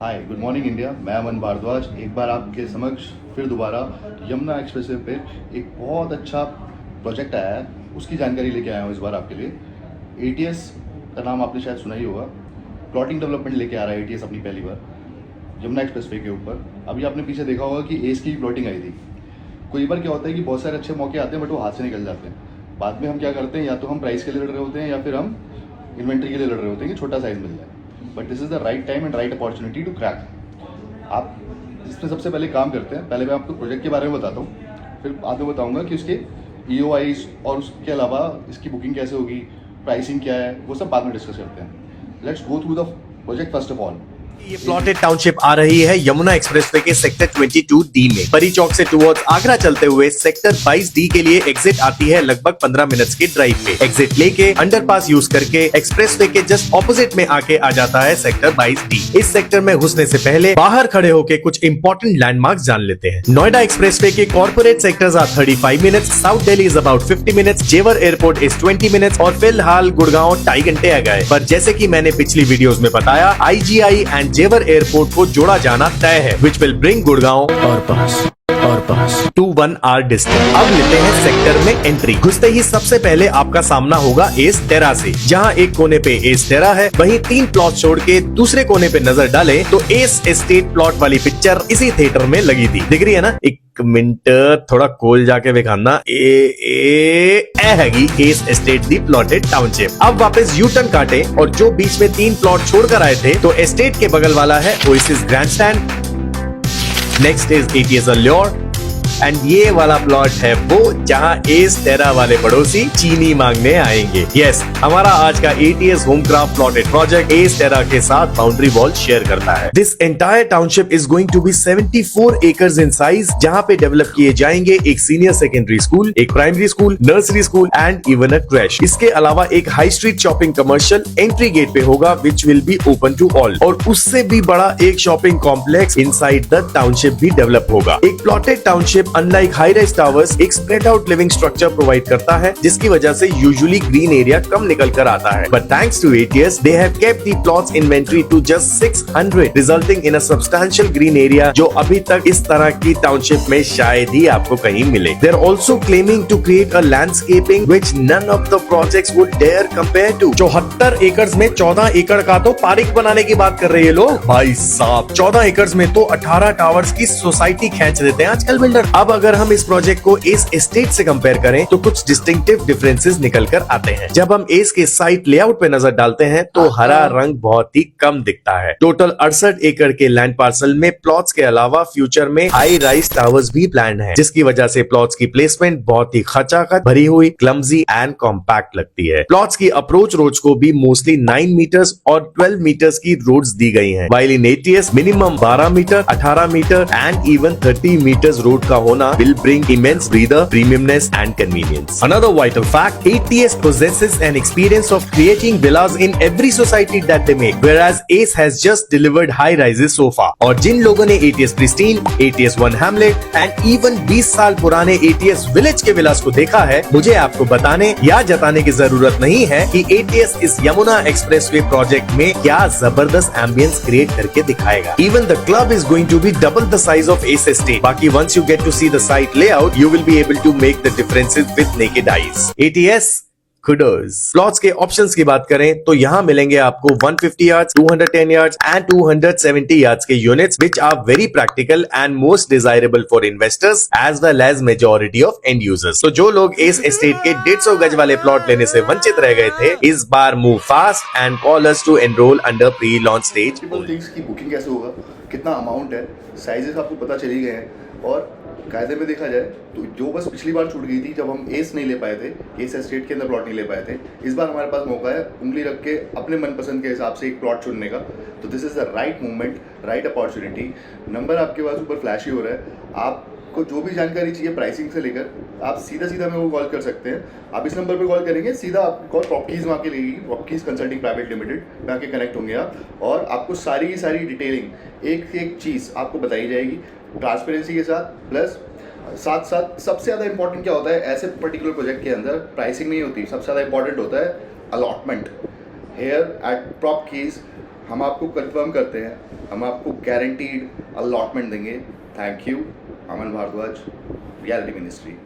Hi good morning India. मैं अमन भारद्वाज एक बार आपके समक्ष फिर दोबारा यमुना एक्सप्रेसवे पे एक बहुत अच्छा प्रोजेक्ट आया है, उसकी जानकारी लेके आया हूँ इस बार आपके लिए। एटीएस का नाम आपने शायद सुना ही होगा। प्लॉटिंग डेवलपमेंट लेके आ रहा है एटीएस अपनी पहली बार यमुना एक्सप्रेसवे के ऊपर। अभी आपने पीछे देखा होगा कि एस की प्लॉटिंग आई थी। कई बार क्या होता है कि बहुत सारे अच्छे मौके आते हैं बट वो हाथ से निकल जाते हैं। बाद में हम क्या करते हैं, या तो हम प्राइस के लिए लड़ रहे होते हैं या फिर हम इन्वेंट्री के लिए लड़ रहे होते हैं कि छोटा साइज मिल जाए। But this is the right time and right opportunity to crack. आप इसमें सबसे पहले काम करते हैं, पहले मैं आपको प्रोजेक्ट के बारे में बताता हूँ, फिर बाद में बताऊँगा कि उसके EOIs और उसके अलावा इसकी बुकिंग कैसे होगी, प्राइसिंग क्या है, वो सब बाद में डिस्कस करते हैं। Let's go through the project first of all. ये प्लॉटेड टाउनशिप आ रही है यमुना एक्सप्रेसवे के सेक्टर 22D में। परी चौक से टुवर्ड्स आगरा चलते हुए सेक्टर 22D के लिए एग्जिट आती है लगभग 15 मिनट्स के ड्राइव पे। एग्जिट लेके अंडरपास यूज करके एक्सप्रेसवे के जस्ट ऑपोजिट में आके आ जाता है सेक्टर 22D। इस सेक्टर में घुसने से पहले बाहर खड़े होके कुछ इंपॉर्टेंट लैंडमार्क जान लेते हैं। नोएडा एक्सप्रेसवे के corporate sectors are 35 minutes, south Delhi is about 50 minutes, Jewar airport is 20 minutes और फिलहाल गुड़गांव 2.5 घंटे आ गए। पर जैसे की मैंने पिछली वीडियोस में बताया, IGI एंड जेवर एयरपोर्ट को जोड़ा जाना तय है, which will bring गुड़गांव और पास to 1 hour distance। अब लेते हैं सेक्टर में एंट्री। घुसते ही सबसे पहले आपका सामना होगा एस टेरा से, जहां एक कोने पे एस टेरा है, वहीं 3 प्लॉट छोड़ के दूसरे कोने पे नजर डालें तो एस एस्टेट प्लॉट वाली पिक्चर इसी थिएटर में लगी थी। दिख रही है ना? एक मिनट थोड़ा कोल जाके दिखाना। हैगी एस एस्टेट दी प्लॉटेड टाउनशिप। अब वापस यू टर्न काटे और जो बीच में 3 प्लॉट छोड़कर आए थे तो एस्टेट के बगल वाला है oasis grandstand, next is ATS allure and ये वाला प्लॉट है वो जहां एस टेरा वाले पड़ोसी चीनी मांगने आएंगे। यस, हमारा आज का एटीएस होमक्राफ्ट प्लॉटेड प्रोजेक्ट एस टेरा के साथ बाउंड्री वॉल शेयर करता है। This entire township is going to be 74 acres in size, जहां पे डेवलप किए जाएंगे एक सीनियर सेकेंडरी स्कूल, एक primary school, nursery school and even a creche. इसके अलावा एक high street shopping commercial entry gate पे होगा which will be open to all, और उससे भी बड़ा एक shopping complex inside the township भी डेवलप होगा। एक plotted township unlike high rise towers एक spread out living structure provide करता है, जिसकी वजह से यूजुअली ग्रीन एरिया कम निकल कर आता है। But thanks to ATS they have kept the plots inventory to just 600, resulting in a substantial green area जो अभी तक इस तरह की टाउनशिप में शायद ही आपको कहीं मिले। They are also claiming to create a landscaping which none of the projects would dare compare to. 74 एकड़ में 14 एकड़ का तो पार्क बनाने की बात कर रहे हैं लोग। भाई साहब, 14 एकड़ में तो 18 टावर्स की सोसाइटी खींच देते हैं आजकल बिल्डर। अब अगर हम इस प्रोजेक्ट को एस एस्टेट से कंपेयर करें तो कुछ डिस्टिंक्टिव डिफरेंसेस निकल कर आते हैं। जब हम एस के साइट लेआउट पे नजर डालते हैं तो हरा रंग बहुत ही कम दिखता है। टोटल 68 एकड़ के लैंड पार्सल में प्लॉट्स के अलावा फ्यूचर में हाई राइज टावर्स भी प्लान है, जिसकी वजह से प्लॉट्स की प्लेसमेंट बहुत ही खचाखच, भरी हुई, क्लमजी एंड कॉम्पैक्ट लगती है। प्लॉट्स की अप्रोच रोड्स को भी मोस्टली 9 मीटर्स और 12 मीटर्स की रोड्स दी गई हैं, while in ATS minimum 12 meter, 18 meter and even 30 meters road का होना will bring immense breather, premiumness and convenience. Another vital fact, ATS possesses an experience of creating villas in every society that they make, whereas ACE has just delivered high rises so far. और जिन लोगों ने ATS Pristine, ATS One Hamlet and even 20 साल पुराने ATS Village के विलास को देखा है, मुझे आपको बताने या जताने की जरूरत नहीं है कि ATS इस यमुना एक्सप्रेसवे प्रोजेक्ट में क्या जबरदस्त एम्बियंस क्रिएट करके दिखाएगा। Even the club is going to be double the size of ACE Estate. बाकी once you get to see the site layout, you will be able to make the differences with naked eyes. ATS kudos. Plots के options की बात करें तो यहाँ मिलेंगे आपको 150 yards, 210 yards and 270 yards के units which are very practical and most desirable for investors as well as majority of end users. तो जो लोग इस एस्टेट के 150 गज वाले प्लॉट लेने से वंचित रह गए थे, इस बार move fast and call us to enroll under pre launch stage. Things की बुकिंग कैसे होगा, कितना अमाउंट है, साइजेस आपको पता चली गए हैं। और कायदे में देखा जाए तो जो बस पिछली बार छूट गई थी जब हम एस नहीं ले पाए थे, एस एस्टेट के अंदर प्लॉट नहीं ले पाए थे, इस बार हमारे पास मौका है उंगली रख के अपने मनपसंद के हिसाब से एक प्लॉट चुनने का। तो this is the right movement, right opportunity. Number आपके पास ऊपर फ्लैश ही हो रहा है। आपको जो भी जानकारी चाहिए प्राइसिंग से लेकर, आप सीधा मेरे को कॉल कर सकते हैं। आप इस नंबर पे कॉल करेंगे, सीधा आपको कॉल प्रॉपर्टीज वहाँ के लेगी, प्रॉपर्टीज कंसल्टिंग प्राइवेट लिमिटेड में आके कनेक्ट होंगे आप, और आपको सारी की सारी डिटेलिंग एक एक चीज़ आपको बताई जाएगी ट्रांसपेरेंसी के साथ। प्लस साथ साथ सबसे ज़्यादा इंपॉर्टेंट क्या होता है ऐसे पर्टिकुलर प्रोजेक्ट के अंदर, प्राइसिंग नहीं होती, सबसे ज़्यादा इंपॉर्टेंट होता है allotment. Here at Prop Keys हम आपको कंफर्म करते हैं, हम आपको गारंटीड अलॉटमेंट देंगे। Thank you, Aman Bhardwaj, reality ministry.